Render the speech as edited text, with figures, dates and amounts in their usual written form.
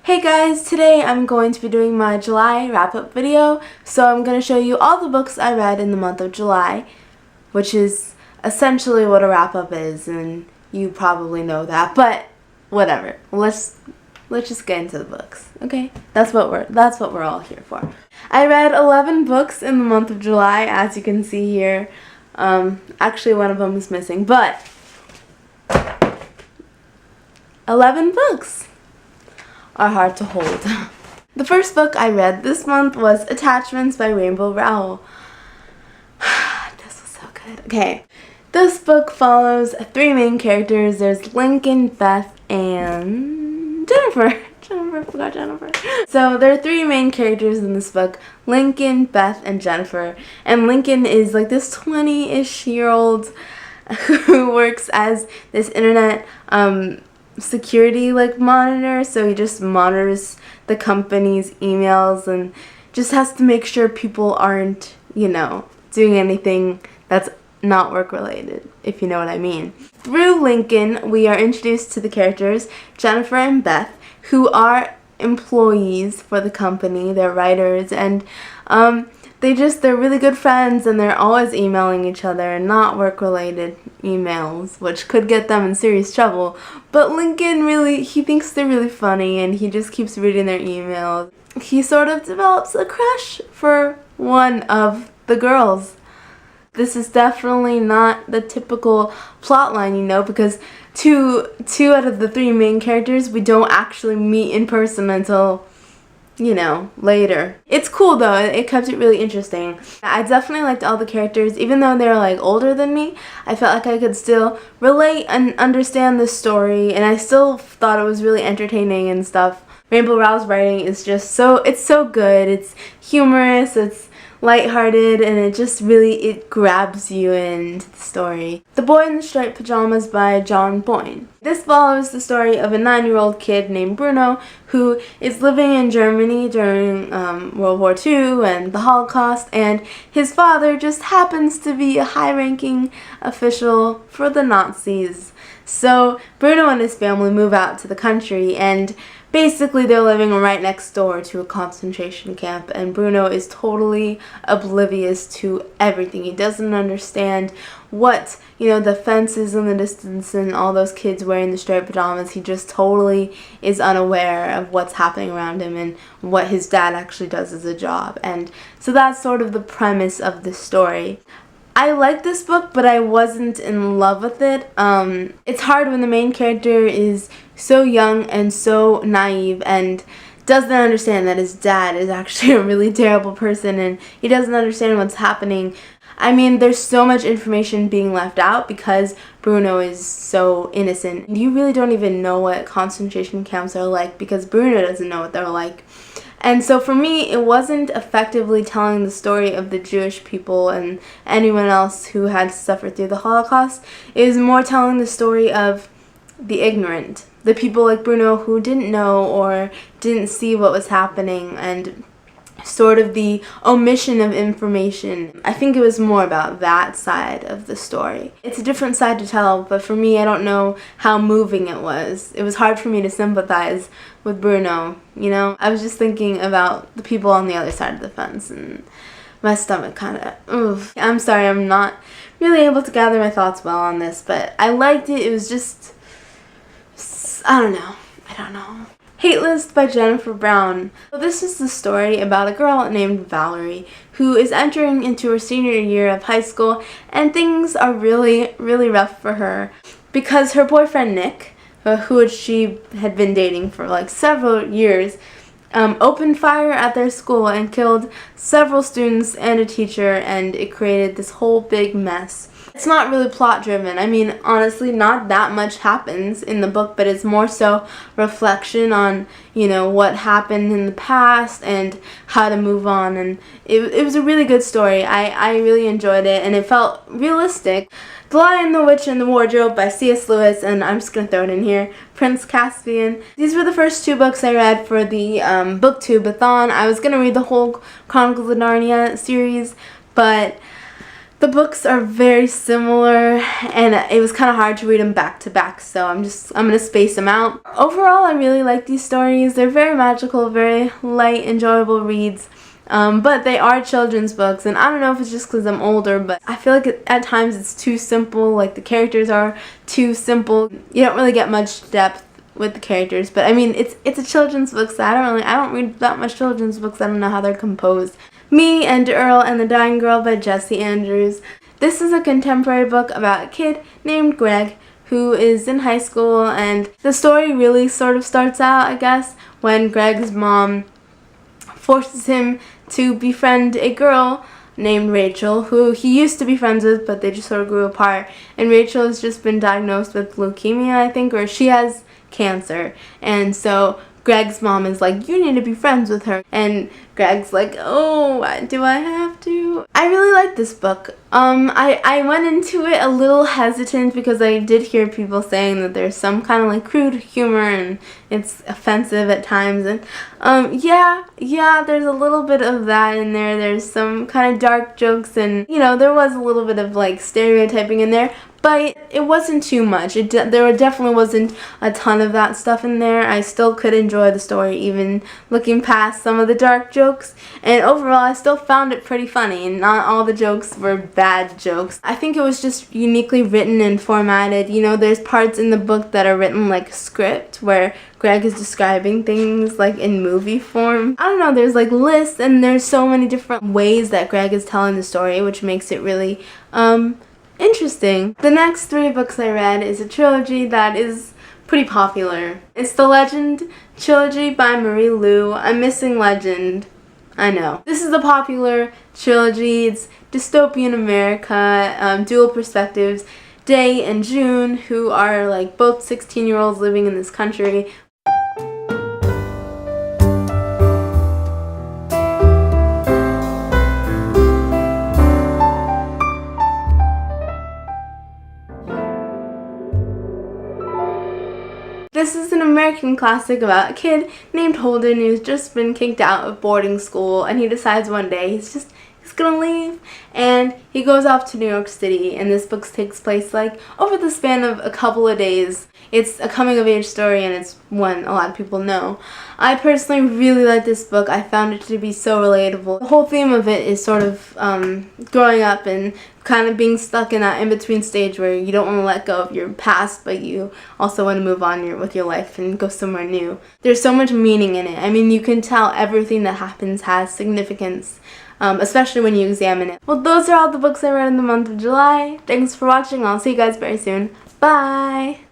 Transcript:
Hey guys, today I'm going to be doing my July wrap-up video. So I'm going to show you all the books I read in the month of July, which is essentially what a wrap-up is, and you probably know that, but whatever. Let's just get into the books, okay? That's what we're all here for. I read 11 books in the month of July, as you can see here. Actually one of them is missing, but 11 books are hard to hold. The first book I read this month was Attachments by Rowell. This was so good. Okay, this book follows three main characters. There's Lincoln, Beth, and Jennifer. I forgot Jennifer. So there are three main characters in this book: Lincoln, Beth, and Jennifer. And Lincoln is like this 20-ish-year-old who works as this internet security monitor, so he just monitors the company's emails and just has to make sure people aren't, doing anything that's not work related, if you know what I mean. Through Lincoln, we are introduced to the characters Jennifer and Beth, who are employees for the company. They're writers, and they're really good friends, and they're always emailing each other, and not work-related emails, which could get them in serious trouble. But Lincoln he thinks they're really funny, and he just keeps reading their emails. He sort of develops a crush for one of the girls. This is definitely not the typical plotline, because two out of the three main characters we don't actually meet in person until later. It's cool though, it kept it really interesting. I definitely liked all the characters, even though they're older than me. I felt like I could still relate and understand the story, and I still thought it was really entertaining and stuff. Rowell's writing is just so good. It's humorous, it's lighthearted, and it grabs you into the story. The Boy in the Striped Pajamas by Boyne. This follows the story of a 9-year-old kid named Bruno who is living in Germany during World War II and the Holocaust, and his father just happens to be a high-ranking official for the Nazis. So Bruno and his family move out to the country, and basically they're living right next door to a concentration camp, and Bruno is totally oblivious to everything. He doesn't understand what, the fences in the distance and all those kids wearing the striped pajamas. He just totally is unaware of what's happening around him and what his dad actually does as a job. And so that's sort of the premise of the story. I like this book, but I wasn't in love with it. It's hard when the main character is so young and so naive and doesn't understand that his dad is actually a really terrible person, and he doesn't understand what's happening. I mean, there's so much information being left out because Bruno is so innocent. You really don't even know what concentration camps are like because Bruno doesn't know what they're like. And so for me, it wasn't effectively telling the story of the Jewish people and anyone else who had suffered through the Holocaust. It was more telling the story of the ignorant, the people like Bruno who didn't know or didn't see what was happening, and sort of the omission of information. I think it was more about that side of the story. It's a different side to tell, but for me, I don't know how moving it was. It was hard for me to sympathize with Bruno, I was just thinking about the people on the other side of the fence, and my stomach I'm sorry, I'm not really able to gather my thoughts well on this, but I liked it. It was just, I don't know. Hate List by Jennifer Brown. So this is the story about a girl named Valerie who is entering into her senior year of high school, and things are really, really rough for her because her boyfriend Nick, who she had been dating for several years, opened fire at their school and killed several students and a teacher, and it created this whole big mess. It's not really plot driven. I mean, honestly, not that much happens in the book, but it's more so reflection on, what happened in the past and how to move on. And it was a really good story. I really enjoyed it, and it felt realistic. The Lion, the Witch, and the Wardrobe by C.S. Lewis, and I'm just going to throw it in here, Prince Caspian. These were the first two books I read for the BookTube-a-thon. I was going to read the whole Chronicles of Narnia series, but The books are very similar, and it was kind of hard to read them back to back, so I'm gonna space them out. Overall, I really like these stories. They're very magical, very light, enjoyable reads. But they are children's books, and I don't know if it's just because I'm older, but I feel like at times it's too simple. Like, the characters are too simple. You don't really get much depth with the characters, but I mean, it's a children's book, so I don't read that much children's books. I don't know how they're composed. Me and Earl and the Dying Girl by Jessie Andrews. This is a contemporary book about a kid named Greg who is in high school, and the story really sort of starts out, I guess, when Greg's mom forces him to befriend a girl named Rachel, who he used to be friends with, but they just sort of grew apart. And Rachel has just been diagnosed with leukemia, I think, or she has cancer. And so Greg's mom is like, you need to be friends with her. And Greg's like, oh, do I have to? I really like this book. I went into it a little hesitant because I did hear people saying that there's some kind of like crude humor and it's offensive at times. And yeah, there's a little bit of that in there. There's some kind of dark jokes, and you know, there was a little bit of like stereotyping in there. But it wasn't too much. There definitely wasn't a ton of that stuff in there. I still could enjoy the story, even looking past some of the dark jokes. And overall, I still found it pretty funny. And not all the jokes were bad jokes. I think it was just uniquely written and formatted. You know, there's parts in the book that are written like a script, where Greg is describing things like in movie form. I don't know, there's like lists, and there's so many different ways that Greg is telling the story, which makes it really, interesting. The next 3 books I read is a trilogy that is pretty popular. It's the Legend trilogy by Marie Lu. I'm missing Legend. I know. This is a popular trilogy. It's dystopian America, dual perspectives. Day and June, who are like both 16-year-olds living in this country. This is an American classic about a kid named Holden who's just been kicked out of boarding school, and he decides one day he's gonna leave, and he goes off to New York City. And this book takes place like over the span of a couple of days. It's a coming of age story, and it's one a lot of people know. I personally really like this book. I found it to be so relatable. The whole theme of it is sort of growing up and kind of being stuck in that in-between stage where you don't want to let go of your past, but you also want to move on with your life and go somewhere new. There's so much meaning in it. I mean, you can tell everything that happens has significance, especially when you examine it. Well, those are all the books I read in the month of July. Thanks for watching. I'll see you guys very soon. Bye!